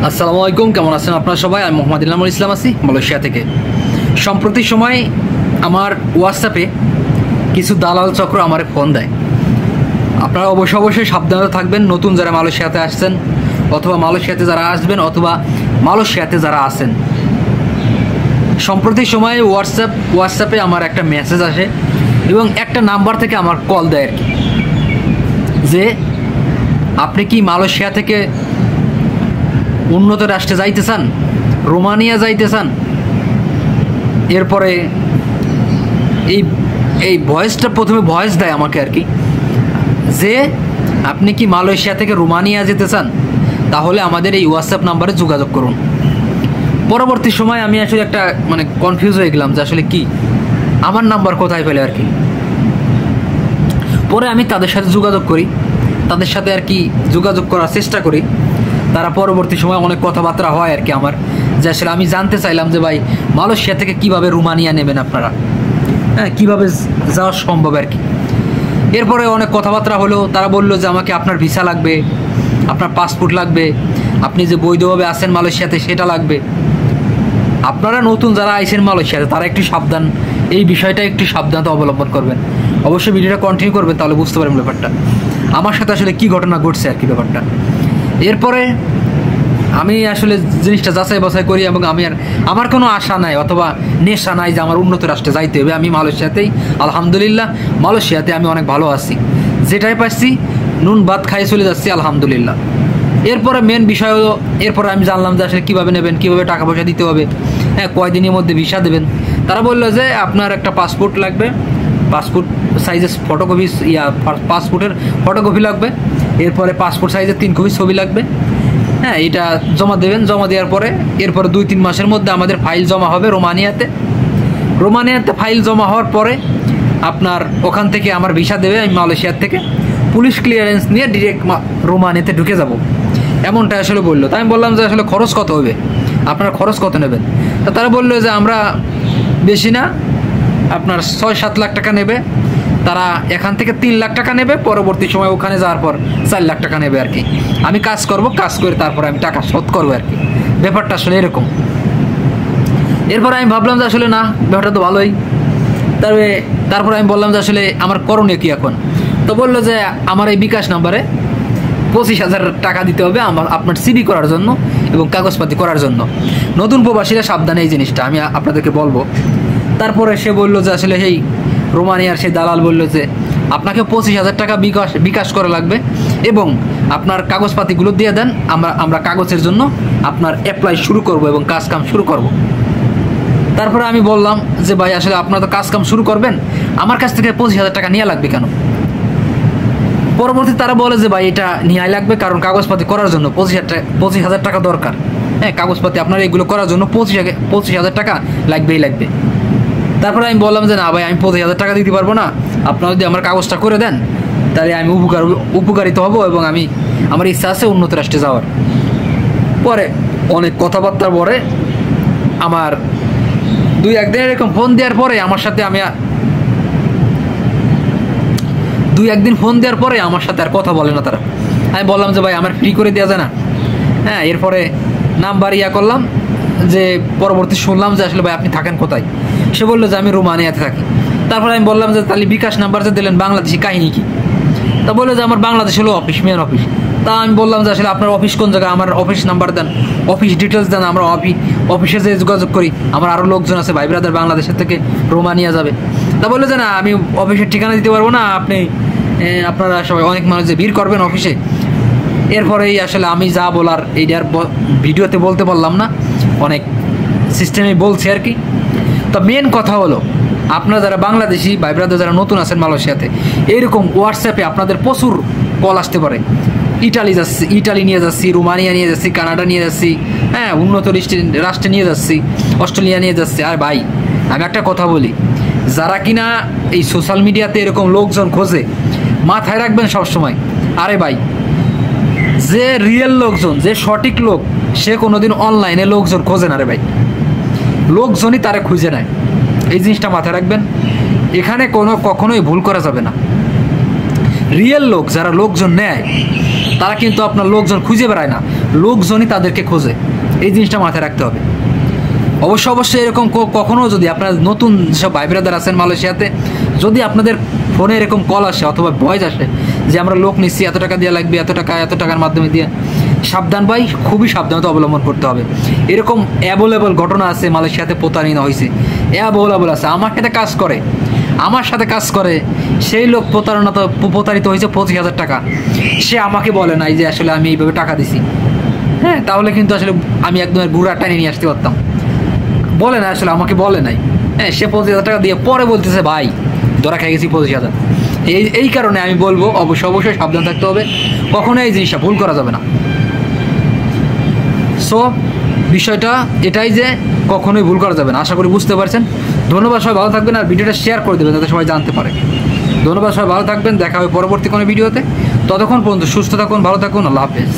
আসসালামু আলাইকুম, কেমন আছেন আপনারা সবাই? আমি মোহাম্মদ ইলহামুল ইসলাম আছি মালয়েশিয়া থেকে। সম্প্রতি সময় আমার হোয়াটসঅ্যাপে কিছু দালাল চক্র আমার ফোন দেয়। আপনারা অবশ্যই সাবধানে থাকবেন, নতুন যারা মালয়েশিয়াতে আসছেন অথবা মালয়েশিয়াতে যারা আসবেন অথবা মালয়েশিয়াতে যারা আছেন। সম্প্রতি সময়ে হোয়াটসঅ্যাপে আমার একটা মেসেজ আসে এবং একটা নাম্বার থেকে আমার কল দেয় আর কি, যে আপনি কি মালয়েশিয়া থেকে উন্নত রাষ্ট্রে যাইতে চান, রোমানিয়া যাইতে চান? এরপরে এই ভয়েসটা প্রথমে ভয়েস দেয় আমাকে আর কি, যে আপনি কি মালয়েশিয়া থেকে রোমানিয়া যেতে চান, তাহলে আমাদের এই হোয়াটসঅ্যাপ নাম্বারে যোগাযোগ করুন। পরবর্তী সময় আমি আসলে একটা কনফিউজ হয়ে গেলাম যে আসলে কি আমার নাম্বার কোথায় পেলে আর কি। পরে আমি তাদের সাথে যোগাযোগ করি, তাদের সাথে আর কি যোগাযোগ করার চেষ্টা করি। তারা পরবর্তী সময় অনেক কথাবার্তা হয় আর কি আমার, যে আসলে আমি জানতে চাইলাম যে ভাই মালয়েশিয়া থেকে কিভাবে রোমানিয়া নেবেন আপনারা, হ্যাঁ কীভাবে যাওয়া সম্ভব আর কি। এরপরে অনেক কথাবার্তা হলো। তারা বললো যে আমাকে আপনার ভিসা লাগবে, আপনার পাসপোর্ট লাগবে, আপনি যে বৈধভাবে আসেন মালয়েশিয়াতে সেটা লাগবে। আপনারা নতুন যারা আইছেন মালয়েশিয়াতে তারা একটু সাবধান, এই বিষয়টা একটু সাবধানতা অবলম্বন করবেন। অবশ্যই ভিডিওটা কন্টিনিউ করবেন, তাহলে বুঝতে পারবেন ব্যাপারটা আমার সাথে আসলে কী ঘটনা ঘটছে আর কি ব্যাপারটা। এরপরে আমি আসলে জিনিসটা যাচাই বাছাই করি এবং আমার কোনো আশা নাই অথবা নেশা নাই যে আমার উন্নত রাষ্ট্রে যাইতে হবে। আমি মালয়েশিয়াতেই আলহামদুলিল্লাহ, মালয়েশিয়াতে আমি অনেক ভালো আছি, যেটাই পাচ্ছি নুন ভাত খাইয়ে চলে যাচ্ছি আলহামদুলিল্লাহ। এরপরে মেন বিষয় হলো, এরপরে আমি জানলাম যে আসলে কীভাবে নেবেন, কীভাবে টাকা পয়সা দিতে হবে, হ্যাঁ কয়দিনের মধ্যে ভিসা দেবেন। তারা বললো যে আপনার একটা পাসপোর্ট লাগবে, পাসপোর্ট সাইজের ফটোকপি, পাসপোর্টের ফটোকপি লাগবে। এরপরে পাসপোর্ট সাইজের 3 কপি ছবি লাগবে, হ্যাঁ এটা জমা দেবেন। জমা দেওয়ার পরে এরপরে 2-3 মাসের মধ্যে আমাদের ফাইল জমা হবে রোমানিয়াতে ফাইল জমা হওয়ার পরে আপনার ওখান থেকে আমার ভিসা দেবে। আমি মালয়েশিয়ার থেকে পুলিশ ক্লিয়ারেন্স নিয়ে ডিরেক্ট রোমানিয়াতে ঢুকে যাব, এমনটা আসলে বললো। তাই আমি বললাম যে আসলে খরচ কত হবে, আপনার খরচ কত নেবেন? তা তারা বললো যে আমরা বেশি না, আপনার 6-7 লাখ টাকা নেবে। তারা এখান থেকে 3 লাখ টাকা নেবে, পরবর্তী সময় ওখানে যাওয়ার পর 4 লাখ টাকা নেবে আর কি। আমি কাজ করে তারপরে আমি টাকা শোধ করবো আর কি। ব্যাপারটা আসলে এরকম। এরপর আমি ভাবলাম যে আসলে না, ব্যাপারটা তো ভালোই। তারপরে আমি বললাম যে আসলে আমার করণীয় কি এখন? তো বললো যে আমার এই বিকাশ নাম্বারে 25,000 টাকা দিতে হবে আপনার সিভি করার জন্য এবং কাগজপাতি করার জন্য। নতুন প্রবাসীরা সাবধানে এই জিনিসটা আমি আপনাদেরকে বলবো। তারপরে সে বললো যে আসলে এই রোমানিয়ার সেই দালাল বললো যে আপনাকে 25,000 টাকা বিকাশ করা লাগবে এবং আপনার কাগজপাতিগুলো দিয়ে দেন, আমরা কাগজের জন্য আপনার অ্যাপ্লাই শুরু করব এবং কাজকাম শুরু করব। তারপরে আমি বললাম যে ভাই আসলে আপনারা তো কাজকাম শুরু করবেন, আমার কাছ থেকে 25,000 টাকা নেওয়া লাগবে কেন? পরবর্তী তারা বলে যে ভাই এটা নেওয়াই লাগবে কারণ কাগজপাতি করার জন্য 25,000 টাকা দরকার। হ্যাঁ কাগজপাতি আপনার এগুলো করার জন্য 25,000 টাকা লাগবে। তারপরে আমি বললাম যে না ভাই, আমি 25,000 টাকা দিতে পারবো না, আপনারা যদি আমার কাগজটা করে দেন তাহলে আমি উপকারিত হব এবং আমার ইচ্ছা আছে উন্নত রাষ্ট্রে যাওয়ার। পরে অনেক কথাবার্তার পরে আমার 2-1 দিন এরকম ফোন দেওয়ার পরে আমার সাথে আমার সাথে আর কথা বলে না তারা। আমি বললাম যে ভাই আমার ফ্রি করে দেওয়া যায় না, হ্যাঁ। এরপরে নাম্বার করলাম, যে পরবর্তী শুনলাম যে আসলে ভাই আপনি থাকেন কোথায়? সে বললো যে আমি রোমানিয়াতে থাকি। তারপরে আমি বললাম যে তাহলে বিকাশ নাম্বার যে দিলেন বাংলাদেশি কাহিনী কি? তা বললো যে আমার বাংলাদেশ হলো মেন অফিস। তা আমি বললাম যে আসলে আপনার অফিস কোন জায়গায়, আমার অফিস নাম্বার দেন, অফিস ডিটেলস দেন, আমরা অফিসে যে যোগাযোগ করি। আমার আরও লোকজন আছে, ভাই ব্রাদার বাংলাদেশের থেকে রোমানিয়া যাবে। তা বললো যে না, আমি অফিসের ঠিকানা দিতে পারবো না, আপনারা সবাই অনেক মানুষ যে ভিড় করবেন অফিসে। এরপরেই আসলে আমি যা বলার এইটার ভিডিওতে বলতে পারলাম না, অনেক সিস্টেমে বলছি আর কি। তো মেন কথা হলো, আপনারা যারা বাংলাদেশি ভাই ব্রাদার যারা নতুন আছেন মালয়েশিয়াতে, এইরকম হোয়াটসঅ্যাপে আপনাদের প্রচুর কল আসতে পারে। ইটালি নিয়ে যাচ্ছি, রোমানিয়া নিয়ে যাচ্ছি, কানাডা নিয়ে যাচ্ছি, হ্যাঁ উন্নত রাষ্ট্রে নিয়ে যাচ্ছি, অস্ট্রেলিয়া নিয়ে যাচ্ছি। আর ভাই আমি একটা কথা বলি, যারা কিনা এই সোশ্যাল মিডিয়াতে এরকম লোকজন খোঁজে, মাথায় রাখবেন সবসময়, আরে ভাই যে রিয়েল লোকজন, যে সঠিক লোক, সে কোনোদিন অনলাইনে লোকজন খোঁজে না রে ভাই, লোকজনই তারা খুঁজে নেয়। এই জিনিসটা মাথায় রাখবেন, এখানে কখনোই ভুল করা যাবে না। রিয়েল লোক যারা লোকজন নেয় তারা কিন্তু আপনার লোকজন খুঁজে বেড়ায় না, লোকজনই তাদেরকে খোঁজে। এই জিনিসটা মাথায় রাখতে হবে। অবশ্যই এরকম কখনও যদি আপনার নতুন যেসব ভাই ব্রাদার আছেন মালয়েশিয়াতে, যদি আপনাদের ফোনে এরকম কল আসে অথবা ভয়েস আসে যে আমরা লোক নিচ্ছি, এত টাকা দেওয়া লাগবে, এত টাকার মাধ্যমে দিয়ে, সাবধান ভাই, খুবই সাবধানতা অবলম্বন করতে হবে। এরকম অ্যাভেলেবল ঘটনা আছে মালয়েশিয়াতে, প্রতারণা হয়েছে, অ্যাভেলেবল আছে। আমার সাথে কাজ করে সেই লোক প্রতারিত হয়েছে 25,000 টাকা। সে আমাকে বলে নাই যে আসলে আমি এইভাবে টাকা দিছি, হ্যাঁ, তাহলে কিন্তু আসলে আমি একদম গুড়া টানিয়ে নিয়ে আসতে পারতাম। বলে না, আসলে আমাকে বলে নাই, হ্যাঁ, সে 25,000 টাকা দিয়ে পরে বলতেছে ভাই ধরা খেয়ে গেছি 25,000। এই কারণে আমি বলবো অবশ্যই সাবধান থাকতে হবে, কখনো এই জিনিসটা ভুল করা যাবে না। সো বিষয়টা এটাই যে কখনোই ভুল করা যাবে না। আশা করি বুঝতে পারছেন। ধন্যবাদ, সবাই ভালো থাকবেন, আর ভিডিওটা শেয়ার করে দেবেন যাতে সবাই জানতে পারে। ধন্যবাদ, সবাই ভালো থাকবেন, দেখা হবে পরবর্তী কোনো ভিডিওতে। ততক্ষণ পর্যন্ত সুস্থ থাকুন, ভালো থাকুন, আল্লাহ হাফেজ।